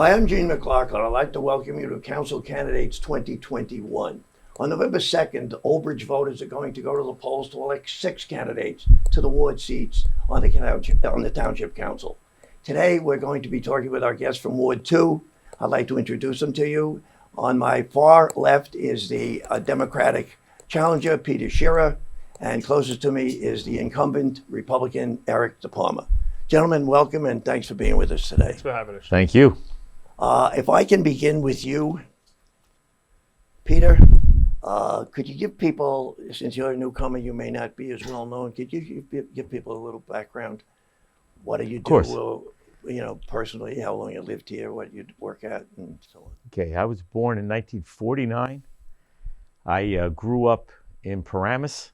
Hi, I'm Gene McLaughlin. I'd like to welcome you to Council Candidates 2021. On November 2nd, Old Bridge voters are going to go to the polls to elect 6 candidates to the ward seats on the Township Council. Today, we're going to be talking with our guests from Ward 2. I'd like to introduce them to you. On my far left is the Democratic challenger, Peter Shearer, and closest to me is the incumbent Republican, Erik DePalma. Gentlemen, welcome and thanks for being with us today. Thanks for having us. Thank you. If I can begin with you, Peter, could you give people, since you're a newcomer, you may not be as well known, could you give people a little background? What do you do? Of course. Personally, how long you lived here, what you work at, and so on. Okay, I was born in 1949. I grew up in Paramus,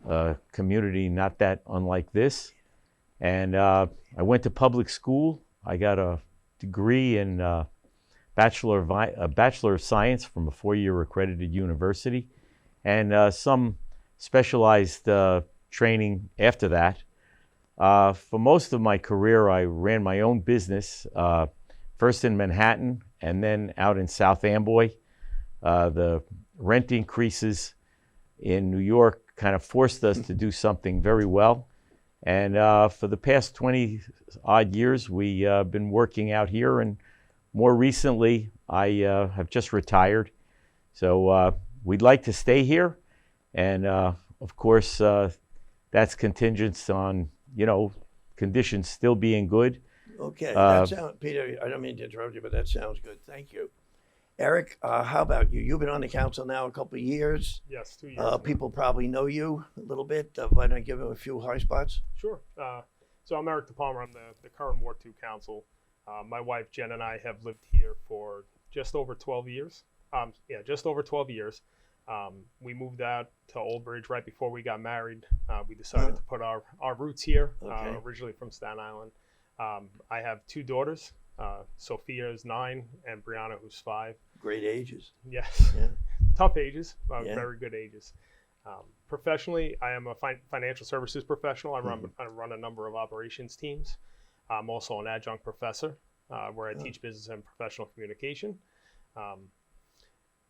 a community not that unlike this. And I went to public school. I got a degree in Bachelor of Science from a 4-year accredited university, and some specialized training after that. For most of my career, I ran my own business, first in Manhattan and then out in South Amboy. The rent increases in New York kind of forced us to do something very well. And for the past 20 odd years, we've been working out here. And more recently, I have just retired. So we'd like to stay here. And of course, that's contingent on, conditions still being good. Okay, Peter, I don't mean to interrupt you, but that sounds good. Thank you. Erik, how about you? You've been on the council now a couple of years. Yes, 2 years. People probably know you a little bit. Why don't I give them a few high spots? Sure. So I'm Erik DePalma. I'm the current Ward 2 council. My wife, Jen, and I have lived here for just over 12 years. Just over 12 years. We moved out to Old Bridge right before we got married. We decided to put our roots here, originally from Staten Island. I have 2 daughters. Sophia is 9 and Brianna, who's 5. Great ages. Yes. Yeah. Tough ages, Yeah. very good ages. Professionally, I am a financial services professional. I run a number of operations teams. I'm also an adjunct professor where I teach business and professional communication.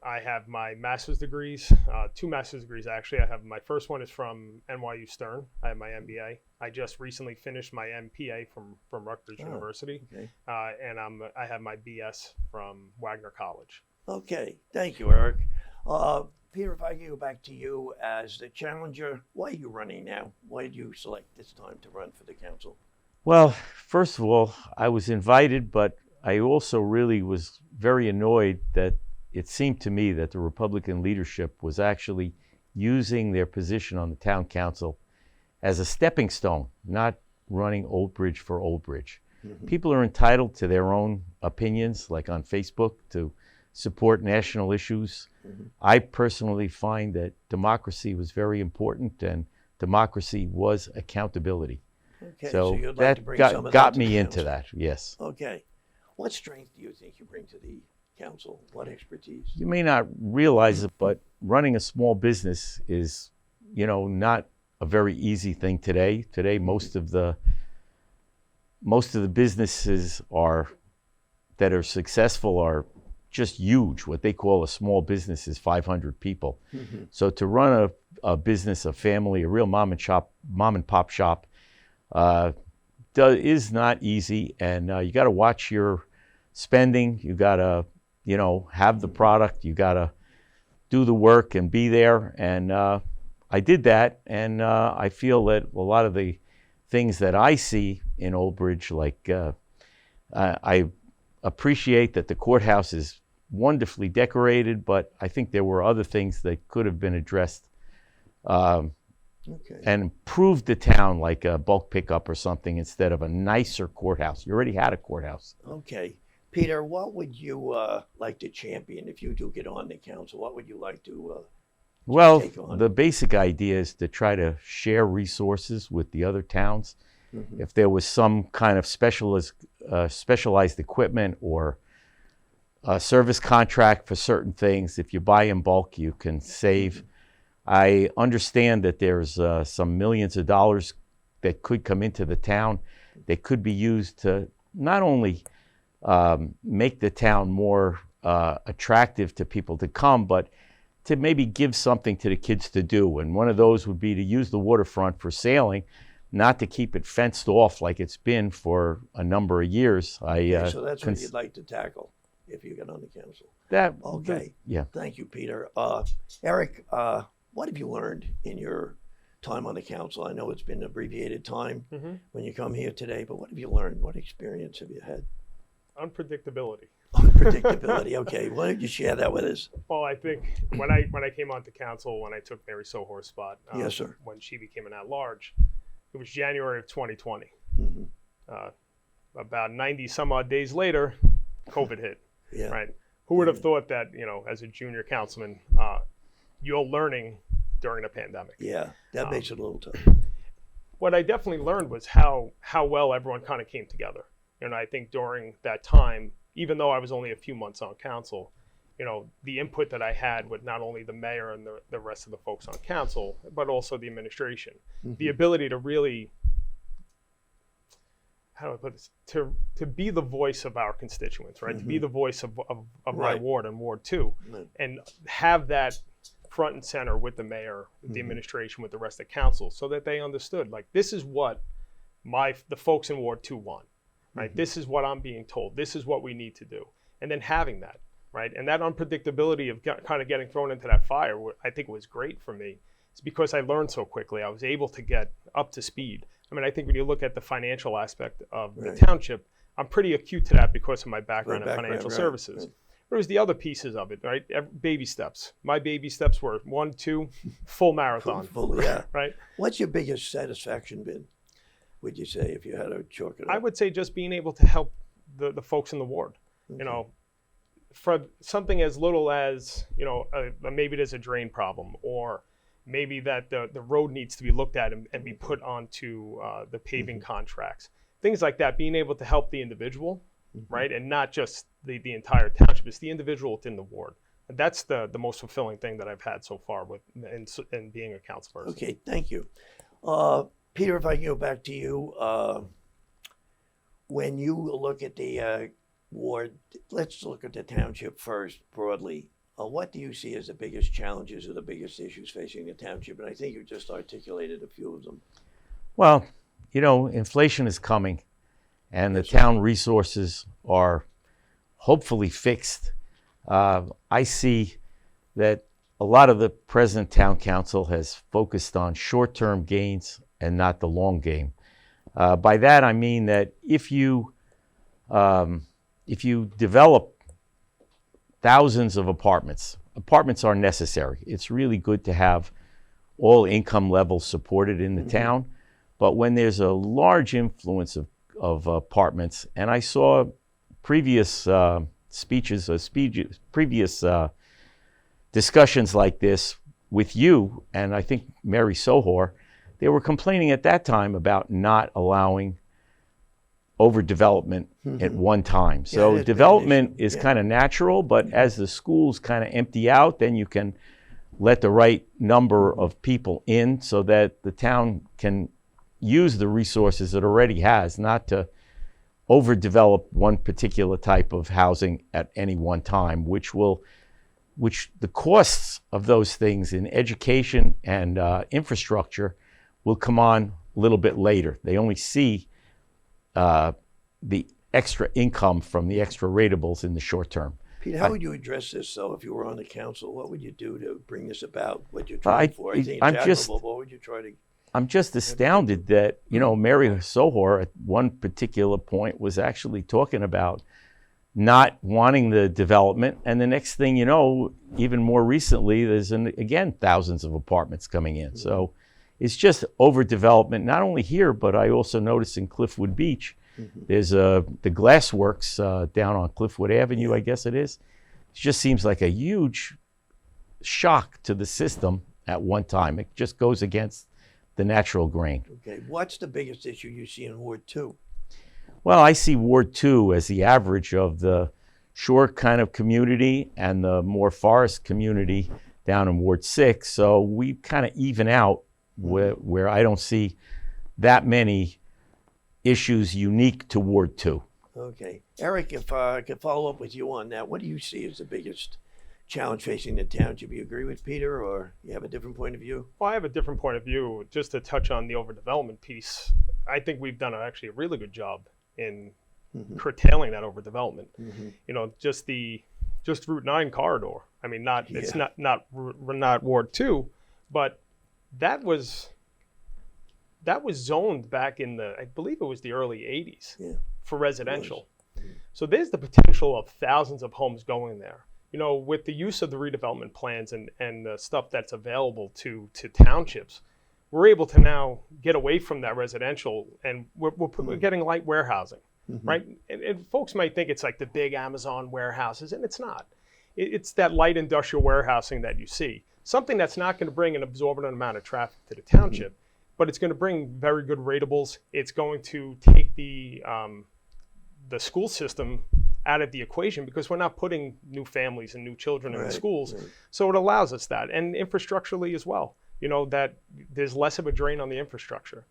I have my master's degrees, 2 master's degrees actually. My first one is from NYU Stern. I have my MBA. I just recently finished my MPA from Rutgers University, okay. And I have my BS from Wagner College. Okay, thank you, Erik. Peter, if I can go back to you as the challenger, why are you running now? Why did you select this time to run for the council? Well, first of all, I was invited, but I also really was very annoyed that it seemed to me that the Republican leadership was actually using their position on the town council as a stepping stone, not running Old Bridge for Old Bridge. Mm-hmm. People are entitled to their own opinions, like on Facebook, to support national issues. Mm-hmm. I personally find that democracy was very important, and democracy was accountability. Okay, so you'd like that to bring some of got that me to into that, yes. Okay. What strength do you think you bring to the council? What expertise? You may not realize it, but running a small business is, not a very easy thing today. Today, most of the businesses that are successful are just huge. What they call a small business is 500 people. Mm-hmm. So to run a business, a family, a real mom and pop shop, is not easy, and you got to watch your spending. You got to, have the product. You got to do the work and be there. And I did that, and I feel that a lot of the things that I see in Old Bridge, like I appreciate that the courthouse is wonderfully decorated, but I think there were other things that could have been addressed and improved the town, like a bulk pickup or something, instead of a nicer courthouse. You already had a courthouse. Okay. Peter, what would you like to champion if you do get on the council? What would you like to Well, take on? The basic idea is to try to share resources with the other towns. Mm-hmm. If there was some kind of specialized equipment or a service contract for certain things, if you buy in bulk, you can save. Mm-hmm. I understand that there's some millions of dollars that could come into the town that could be used to not only make the town more attractive to people to come, but to maybe give something to the kids to do. And one of those would be to use the waterfront for sailing, not to keep it fenced off like it's been for a number of years. Okay, so that's what you'd like to tackle if you get on the council. Okay. Yeah. Thank you, Peter. Erik, what have you learned in your time on the council? I know it's been an abbreviated time when you come here today, but what have you learned? What experience have you had? Unpredictability. Unpredictability. Okay. Why don't you share that with us? Well, I think when I came onto council, when I took Mary Sohor's spot, Yes, sir. when she became an at-large, it was January of 2020. About 90 some odd days later, COVID hit. Yeah. Right. Who would have thought that, as a junior councilman, you're learning during a pandemic? Yeah, that makes it a little tough. What I definitely learned was how well everyone kind of came together. And I think during that time, even though I was only a few months on council, the input that I had with not only the mayor and the rest of the folks on council, but also the administration, the ability to really, how do I put this, to be the voice of our constituents, right? To be the voice of my ward and Ward 2, and have that front and center with the mayor, with the administration, with the rest of council, so that they understood, like, this is what the folks in Ward 2 want, right? This is what I'm being told. This is what we need to do. And then having that, right? And that unpredictability of kind of getting thrown into that fire, I think was great for me. It's because I learned so quickly. I was able to get up to speed. I mean, I think when you look at the financial aspect of the township, I'm pretty acute to that because of my background in financial services. But it was the other pieces of it, right? Baby steps. My baby steps were 1, 2, full marathon. Full, yeah. Right? What's your biggest satisfaction been, would you say, if you had to chalk it up? I would say just being able to help the folks in the ward. For something as little as, maybe there's a drain problem, or maybe that the road needs to be looked at and be put onto the paving contracts. Things like that, being able to help the individual, right? And not just the entire township, it's the individual within the ward. And that's the most fulfilling thing that I've had so far in being a council person. Okay, thank you. Peter, if I can go back to you, when you look at the ward, let's look at the township first broadly. What do you see as the biggest challenges or the biggest issues facing the township? And I think you just articulated a few of them. Well, inflation is coming, and the town resources are hopefully fixed. I see that a lot of the present town council has focused on short-term gains and not the long game. By that I mean that if you develop thousands of apartments are necessary. It's really good to have all income levels supported in the town. But when there's a large influence of apartments, and I saw previous previous discussions like this with you, and I think Mary Sohor, they were complaining at that time about not allowing overdevelopment at one time. So development is kind of natural, but as the schools kind of empty out, then you can let the right number of people in so that the town can use the resources it already has, not to overdevelop one particular type of housing at any one time, which the costs of those things in education and infrastructure will come on a little bit later. They only see the extra income from the extra ratables in the short term. Pete, how would you address this, though, if you were on the council? What would you do to bring this about? What you're trying for? I think it's admirable, but what would you try to... I'm just astounded that, Mary Sohor at one particular point was actually talking about not wanting the development. And the next thing you know, even more recently, there's, again, thousands of apartments coming in. So it's just overdevelopment, not only here, but I also noticed in Cliffwood Beach, there's the glassworks down on Cliffwood Avenue, I guess it is. It just seems like a huge shock to the system at one time. It just goes against the natural grain. Okay, what's the biggest issue you see in Ward 2? Well, I see Ward 2 as the average of the shore kind of community and the more forest community down in Ward 6. So we kind of even out where I don't see that many issues unique to Ward 2. Okay. Erik, if I could follow up with you on that, what do you see as the biggest challenge facing the township? You agree with Peter, or you have a different point of view? Well, I have a different point of view. Just to touch on the overdevelopment piece, I think we've done actually a really good job in curtailing that overdevelopment. You know, just Route 9 corridor. I mean, it's not Ward 2, but that was zoned back in I believe it was the early 80s for residential. So there's the potential of thousands of homes going there. You know, with the use of the redevelopment plans and the stuff that's available to townships, we're able to now get away from that residential, and we're getting light warehousing, right? And folks might think it's like the big Amazon warehouses, and it's not. It's that light industrial warehousing that you see. Something that's not going to bring an absorbent amount of traffic to the township, but it's going to bring very good ratables. It's going to take the school system out of the equation, because we're not putting new families and new children in the schools. So it allows us that, and infrastructurally as well, you know, that there's less of a drain on the infrastructure.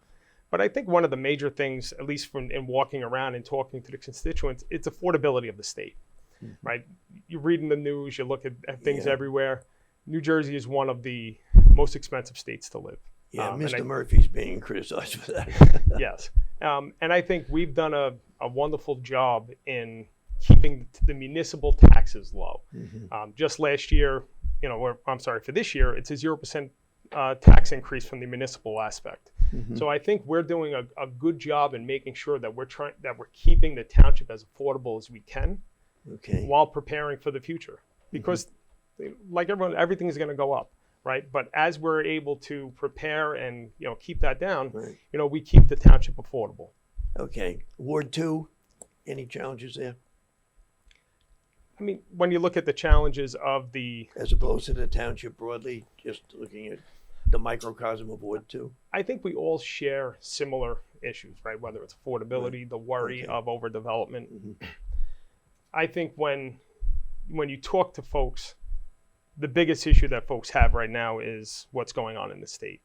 But I think one of the major things, at least in walking around and talking to the constituents, it's affordability of the state, right? You read in the news, you look at things everywhere. New Jersey is one of the most expensive states to live. Yeah, Mr. Murphy's being criticized for that. Yes. And I think we've done a wonderful job in keeping the municipal taxes low. Just last year, you know, for this year, it's a 0% tax increase from the municipal aspect. So I think we're doing a good job in making sure that we're keeping the township as affordable as we can, while preparing for the future. Because like everyone, everything is going to go up, right? But as we're able to prepare and, you know, keep that down, you know, we keep the township affordable. Okay. Ward 2, any challenges there? I mean, when you look at the challenges of as opposed to the township broadly, just looking at the microcosm of Ward 2? I think we all share similar issues, right? Whether it's affordability, the worry of overdevelopment. I think when you talk to folks, the biggest issue that folks have right now is what's going on in the state.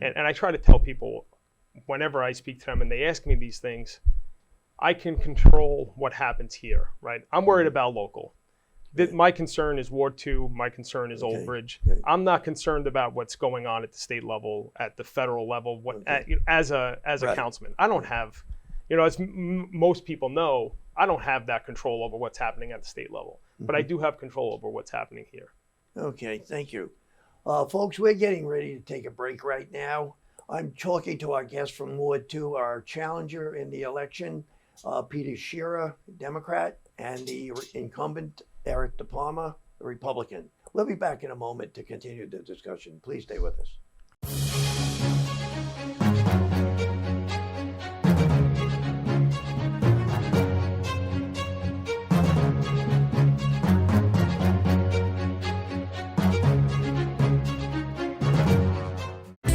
And I try to tell people, whenever I speak to them and they ask me these things, I can control what happens here, right? I'm worried about local. My concern is Ward 2. My concern is Old Bridge. I'm not concerned about what's going on at the state level, at the federal level. As a councilman, I don't have, you know, as most people know, I don't have that control over what's happening at the state level. But I do have control over what's happening here. Okay, thank you. Folks, we're getting ready to take a break right now. I'm talking to our guest from Ward 2, our challenger in the election, Peter Shearer, Democrat, and the incumbent, Erik DePalma, the Republican. We'll be back in a moment to continue the discussion. Please stay with us.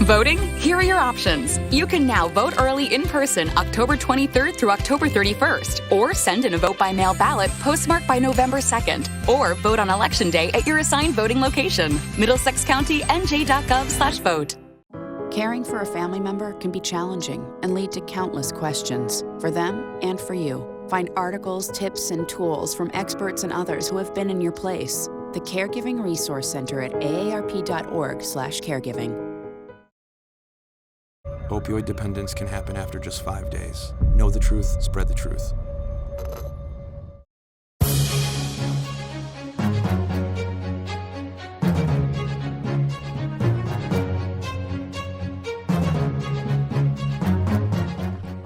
Voting? Here are your options. You can now vote early in person October 23rd through October 31st, or send in a vote-by-mail ballot postmarked by November 2nd, or vote on Election Day at your assigned voting location. Middlesex County, NJ.gov/vote. Caring for a family member can be challenging and lead to countless questions, for them and for you. Find articles, tips, and tools from experts and others who have been in your place. The Caregiving Resource Center at aarp.org/caregiving. Opioid dependence can happen after just 5 days. Know the truth, spread the truth.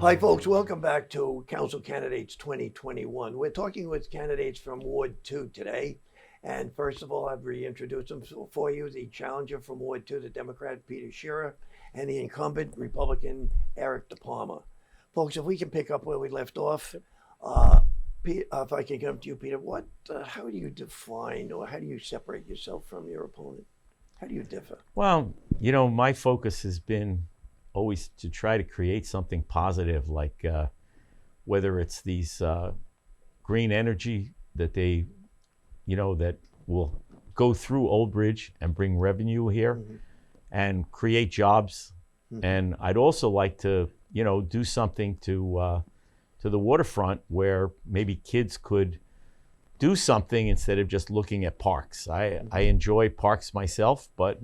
Hi, folks. Welcome back to Council Candidates 2021. We're talking with candidates from Ward 2 today. And first of all, I'd reintroduce them for you. The challenger from Ward 2, the Democrat, Peter Shearer, and the incumbent Republican, Erik DePalma. Folks, if we can pick up where we left off, if I can come to you, Peter, how do you define, or how do you separate yourself from your opponent? How do you differ? Well, you know, my focus has been always to try to create something positive, like whether it's these green energy that they, you know, that will go through Old Bridge and bring revenue here and create jobs. And I'd also like to, you know, do something to to the waterfront where maybe kids could do something instead of just looking at parks. I enjoy parks myself, but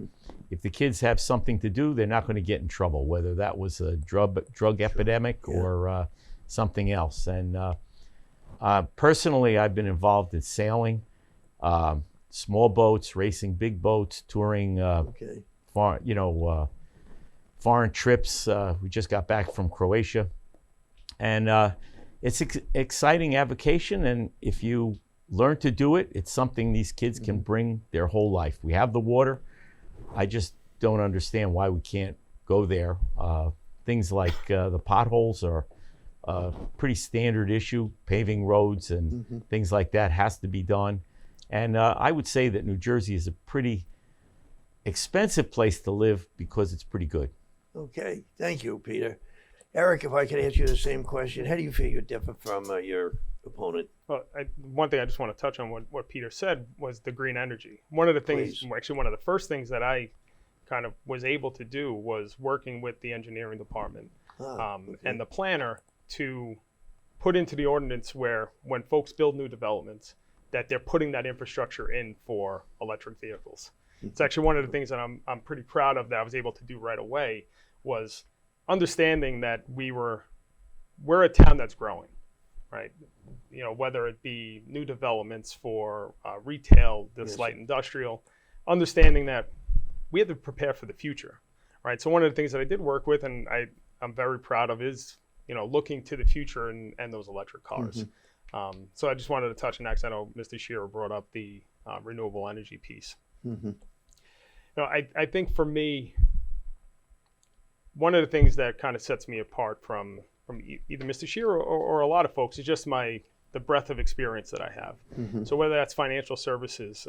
if the kids have something to do, they're not going to get in trouble, whether that was a drug epidemic or something else. And personally, I've been involved in sailing, small boats, racing big boats, touring foreign trips. We just got back from Croatia. And it's exciting avocation, and if you learn to do it, it's something these kids can bring their whole life. We have the water. I just don't understand why we can't go there. Things like the potholes are a pretty standard issue. Paving roads and things like that has to be done. And I would say that New Jersey is a pretty expensive place to live because it's pretty good. Okay, thank you, Peter. Erik, if I could ask you the same question, how do you feel you differ from your opponent? Well, one thing I just want to touch on what Peter said was the green energy. One of the things, actually one of the first things that I kind of was able to do was working with the engineering department and the planner to put into the ordinance where when folks build new developments, that they're putting that infrastructure in for electric vehicles. It's actually one of the things that I'm pretty proud of that I was able to do right away was understanding that we're a town that's growing, right? You know, whether it be new developments for retail, this light industrial, understanding that we have to prepare for the future, right? So one of the things that I did work with, and I'm very proud of, is looking to the future and those electric cars. So I just wanted to touch on that because I know Mr. Shearer brought up the renewable energy piece. I think for me, one of the things that kind of sets me apart from either Mr. Shearer or a lot of folks is just the breadth of experience that I have. So whether that's financial services,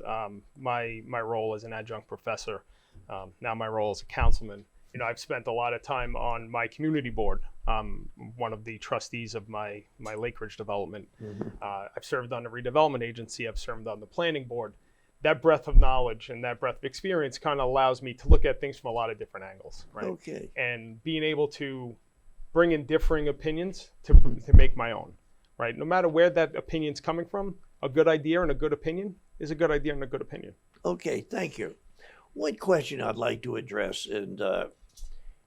my role as an adjunct professor, now my role as a councilman, I've spent a lot of time on my community board, one of the trustees of my Lake Ridge development. I've served on the redevelopment agency, I've served on the planning board. That breadth of knowledge and that breadth of experience kind of allows me to look at things from a lot of different angles, right? Okay. And being able to bring in differing opinions to make my own, right? No matter where that opinion's coming from, a good idea and a good opinion is a good idea and a good opinion. Okay, thank you. One question I'd like to address, and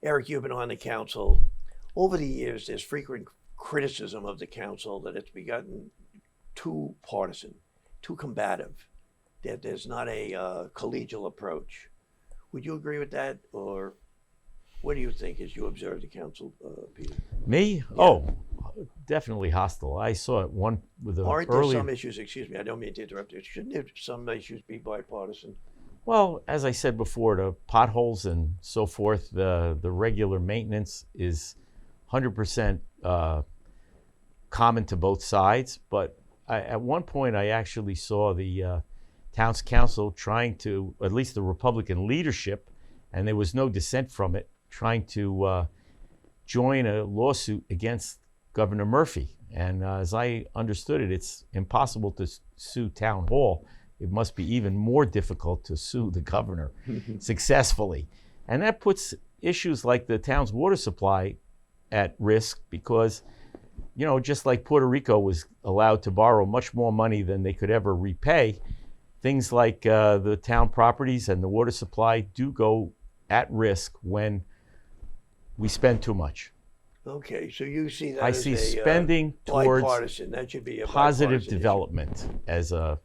Erik, you've been on the council. Over the years, there's frequent criticism of the council that it's begotten too partisan, too combative, that there's not a collegial approach. Would you agree with that, or what do you think as you observe the council, Peter? Me? Yeah. Oh, definitely hostile. I saw it with the Aren't earlier... there some issues, excuse me, I don't mean to interrupt you, shouldn't there some issues be bipartisan? Well, as I said before, the potholes and so forth, the regular maintenance is 100% common to both sides. But at one point, I actually saw the town's council trying to, at least the Republican leadership, and there was no dissent from it, trying to join a lawsuit against Governor Murphy. And as I understood it, it's impossible to sue Town Hall. It must be even more difficult to sue the governor successfully. And that puts issues like the town's water supply at risk because, just like Puerto Rico was allowed to borrow much more money than they could ever repay, things like the town properties and the water supply do go at risk when we spend too much. Okay, so you see that I as see spending towards bipartisan. That should be a positive bipartisan development as a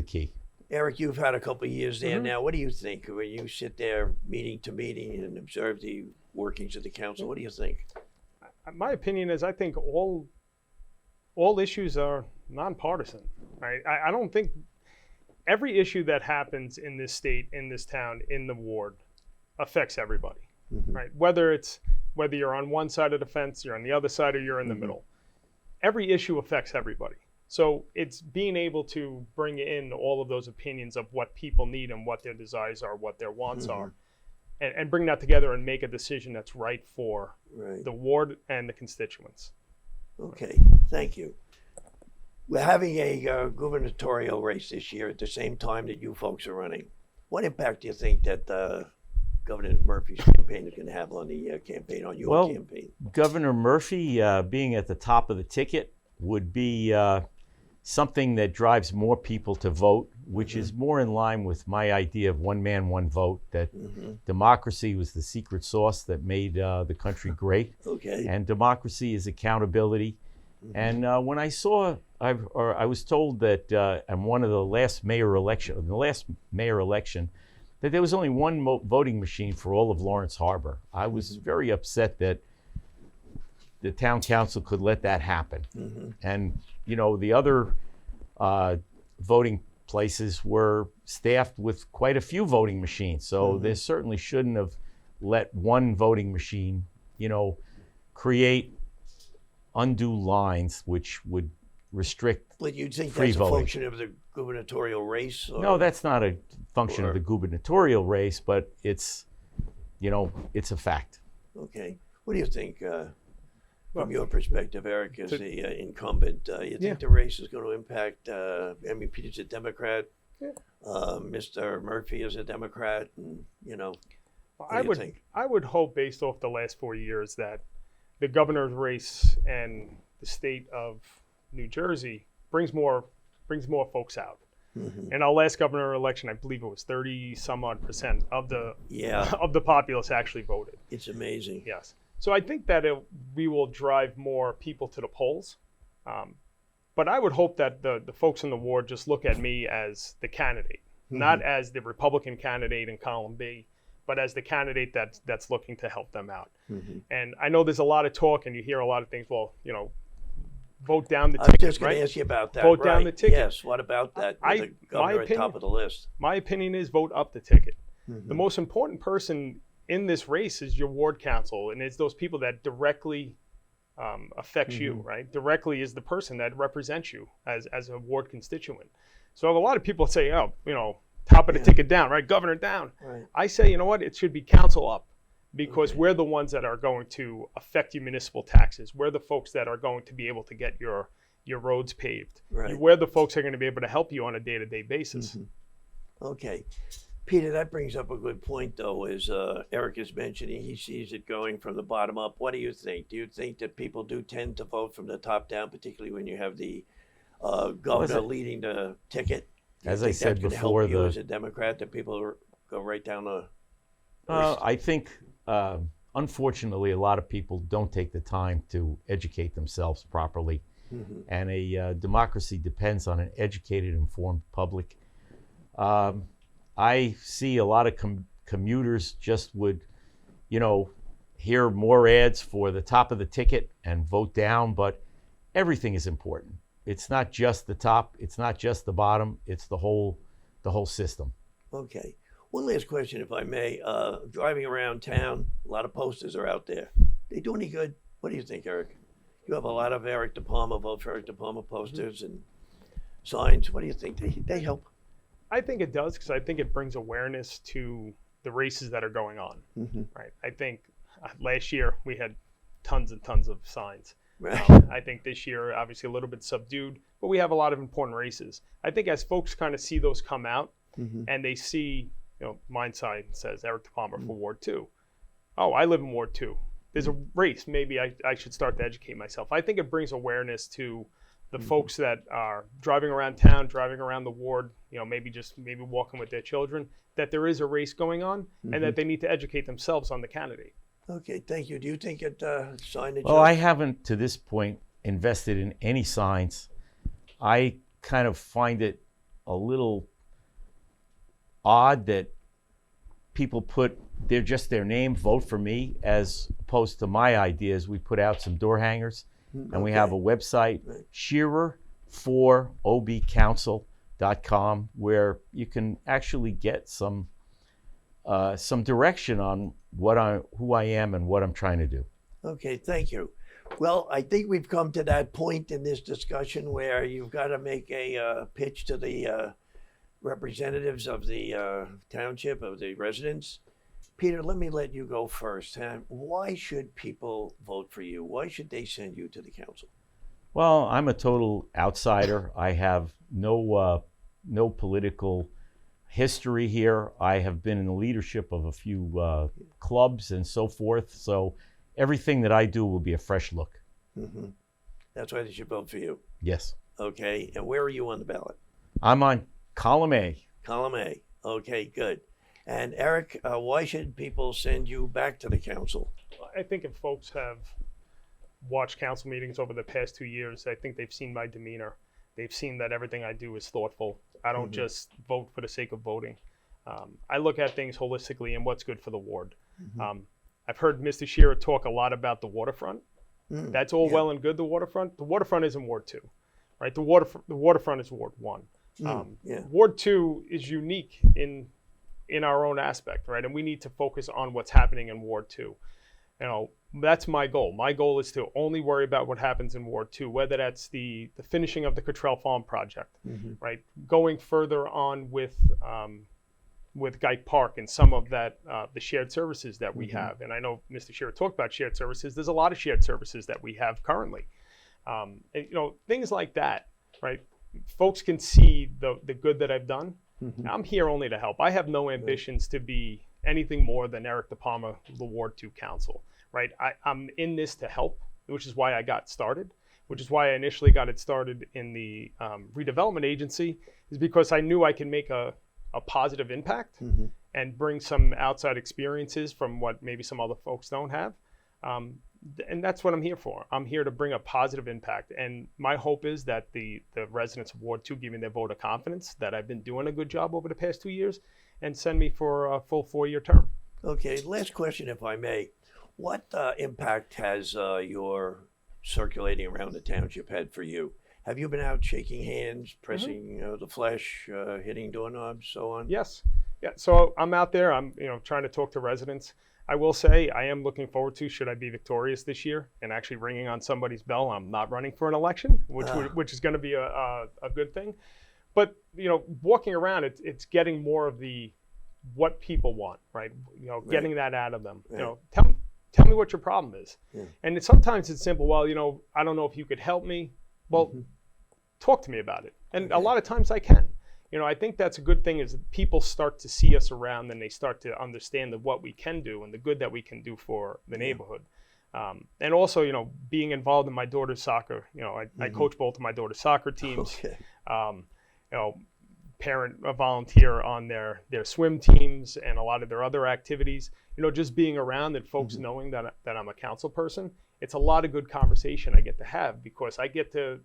key. Erik, you've had a couple of years there now. What do you think when you sit there meeting to meeting and observe the workings of the council? What do you think? My opinion is I think all issues are nonpartisan. Right? I don't think every issue that happens in this state, in this town, in the ward affects everybody. Right? Whether you're on one side of the fence, you're on the other side, or you're in the middle. Every issue affects everybody. So it's being able to bring in all of those opinions of what people need and what their desires are, what their wants are, and bring that together and make a decision that's right for the ward and the constituents. Okay, thank you. We're having a gubernatorial race this year at the same time that you folks are running. What impact do you think that Governor Murphy's campaign is going to have on the campaign, on your campaign? Governor Murphy being at the top of the ticket would be something that drives more people to vote, which is more in line with my idea of one man, one vote, that democracy was the secret sauce that made the country great. Okay. And democracy is accountability. And when I saw, I was told that in one of the last mayor election, that there was only one voting machine for all of Lawrence Harbor. I was very upset that the town council could let that happen. And you know, the other voting places were staffed with quite a few voting machines. So they certainly shouldn't have let one voting machine, you know, create undue lines which would restrict But you think free that's voting. a function of the gubernatorial race? Or? No, that's not a function of the gubernatorial race, but it's, you know, it's a fact. Okay. What do you think, from your perspective, Erik, as the incumbent? You think the race is going to impact, I mean, Peter's a Democrat, Mr. Murphy is a Democrat, and, you know, what do you think? I would hope, based off the last 4 years, that the governor's race and the state of New Jersey brings more folks out. In our last governor election, I believe it was 30-some-odd% of the populace actually voted. It's amazing. Yes. So I think that we will drive more people to the polls. But I would hope that the folks in the ward just look at me as the candidate, not as the Republican candidate in column B, but as the candidate that's looking to help them out. And I know there's a lot of talk, and you hear a lot of things. Well, you know, vote down the ticket. I was just going to ask you about that. Vote down the ticket. Yes. What about that? With the governor at top of the list. My opinion is vote up the ticket. The most important person in this race is your ward council, and it's those people that directly affects you, right? Directly is the person that represents you as a ward constituent. So a lot of people say, oh, you know, top of the ticket down, right? Governor down. Right. I say, you know what? It should be council up, because we're the ones that are going to affect your municipal taxes. We're the folks that are going to be able to get your roads paved. Right. We're the folks that are going to be able to help you on a day-to-day basis. Okay. Peter, that brings up a good point, though, as Erik is mentioning. He sees it going from the bottom up. What do you think? Do you think that people do tend to vote from the top down, particularly when you have the governor leading the ticket? As I said before, help you as a Democrat, that people go right down the... I think, unfortunately, a lot of people don't take the time to educate themselves properly. And a democracy depends on an educated, informed public. I see a lot of commuters just would, you know, hear more ads for the top of the ticket and vote down, but everything is important. It's not just the top, it's not just the bottom, it's the whole system. Okay. One last question, if I may. Driving around town, a lot of posters are out there. They do any good? What do you think, Erik? You have a lot of Erik DePalma, vote for Erik DePalma posters and signs. What do you think? They help? I think it does, because I think it brings awareness to the races that are going on. Right. I think last year we had tons and tons of signs. Right. I think this year, obviously, a little bit subdued, but we have a lot of important races. I think as folks kind of see those come out, and they see, you know, mine sign says Erik DePalma for Ward 2. Oh, I live in Ward 2. There's a race. Maybe I should start to educate myself. I think it brings awareness to the folks that are driving around town, driving around the ward, you know, maybe walking with their children, that there is a race going on, and that they need to educate themselves on the candidate. Okay, thank you. Do you think it signage? Well, I haven't to this point invested in any signs. I kind of find it a little odd that people put their name, vote for me, as opposed to my ideas. We put out some door hangers, and we have a website, Shearer for obcouncil.com, where you can actually get some direction on who I am and what I'm trying to do. Okay, thank you. Well, I think we've come to that point in this discussion where you've got to make a pitch to the representatives of the township, of the residents. Peter, let me let you go first. Why should people vote for you? Why should they send you to the council? Well, I'm a total outsider. I have no political history here. I have been in the leadership of a few clubs and so forth. So everything that I do will be a fresh look. Mm-hmm. That's why they should vote for you. Yes. Okay. And where are you on the ballot? I'm on column A. Column A. Okay, good. And Erik, why should people send you back to the council? I think if folks have watched council meetings over the past 2 years, I think they've seen my demeanor. They've seen that everything I do is thoughtful. I don't just vote for the sake of voting. I look at things holistically and what's good for the ward. I've heard Mr. Shearer talk a lot about the waterfront. That's all well and good, the waterfront. The waterfront isn't Ward 2, right? The waterfront is Ward 1. Ward 2 is unique in our own aspect, right? And we need to focus on what's happening in Ward 2. You know, that's my goal. My goal is to only worry about what happens in Ward 2, whether that's the finishing of the Cottrell Farm project, right? Going further on with Guyte Park and some of that, the shared services that we have. And I know Mr. Shearer talked about shared services. There's a lot of shared services that we have currently. And, you know, things like that, right? Folks can see the good that I've done. I'm here only to help. I have no ambitions to be anything more than Erik DePalma, the Ward 2 council, right? I'm in this to help, which is why I got started, which is why I initially got it started in the redevelopment agency, is because I knew I can make a positive impact and bring some outside experiences from what maybe some other folks don't have. And that's what I'm here for. I'm here to bring a positive impact. And my hope is that the residents of Ward 2 give me their vote of confidence that I've been doing a good job over the past 2 years and send me for a full 4-year term. Okay, last question, if I may. What impact has your circulating around the township had for you? Have you been out shaking hands, pressing the flesh, hitting doorknobs, so on? Yes. Yeah. So I'm out there. I'm trying to talk to residents. I will say I am looking forward to, should I be victorious this year and actually ringing on somebody's bell. I'm not running for an election, which is going to be a good thing. But walking around, it's getting more of what people want, right? Getting that out of them. Right. Tell me what your problem is. Yeah. And sometimes it's simple. Well, I don't know if you could help me. Well, talk to me about it. And a lot of times I can. I think that's a good thing, is that people start to see us around and they start to understand what we can do and the good that we can do for the neighborhood. And also, being involved in my daughter's soccer, I coach both of my daughter's soccer teams. Parent, a volunteer on their swim teams and a lot of their other activities. Just being around and folks knowing that I'm a council person, it's a lot of good conversation I get to have, because I get to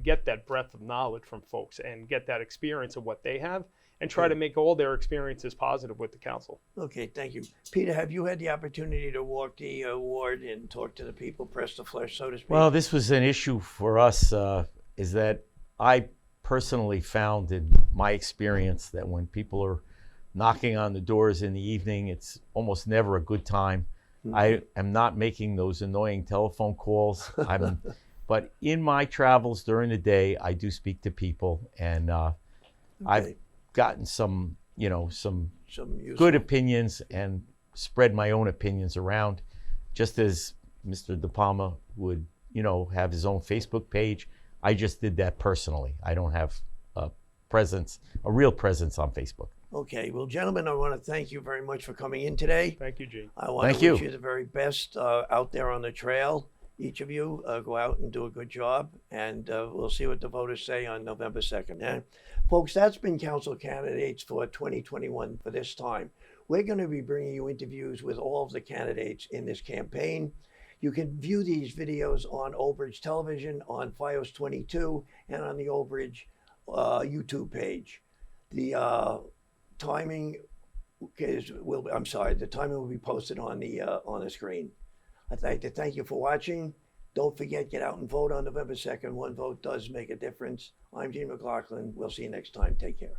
get that breadth of knowledge from folks and get that experience of what they have and try to make all their experiences positive with the council. Okay, thank you. Peter, have you had the opportunity to walk the ward and talk to the people, press the flesh, so to speak? Well, this was an issue for us, is that I personally found in my experience that when people are knocking on the doors in the evening, it's almost never a good time. I am not making those annoying telephone calls. But in my travels during the day, I do speak to people, and I've gotten some good opinions and spread my own opinions around, just as Mr. DePalma would, have his own Facebook page. I just did that personally. I don't have a real presence on Facebook. Okay, well, gentlemen, I want to thank you very much for coming in today. Thank you, Gene. I want to wish you the very best out there on the trail. Each of you go out and do a good job, and we'll see what the voters say on November 2nd. Yeah? Folks, that's been council candidates for 2021 for this time. We're going to be bringing you interviews with all of the candidates in this campaign. You can view these videos on Old Bridge Television, on FiOS 22, and on the Old Bridge YouTube page. The timing will be posted on the screen. I'd like to thank you for watching. Don't forget, get out and vote on November 2nd. One vote does make a difference. I'm Gene McLaughlin. We'll see you next time. Take care.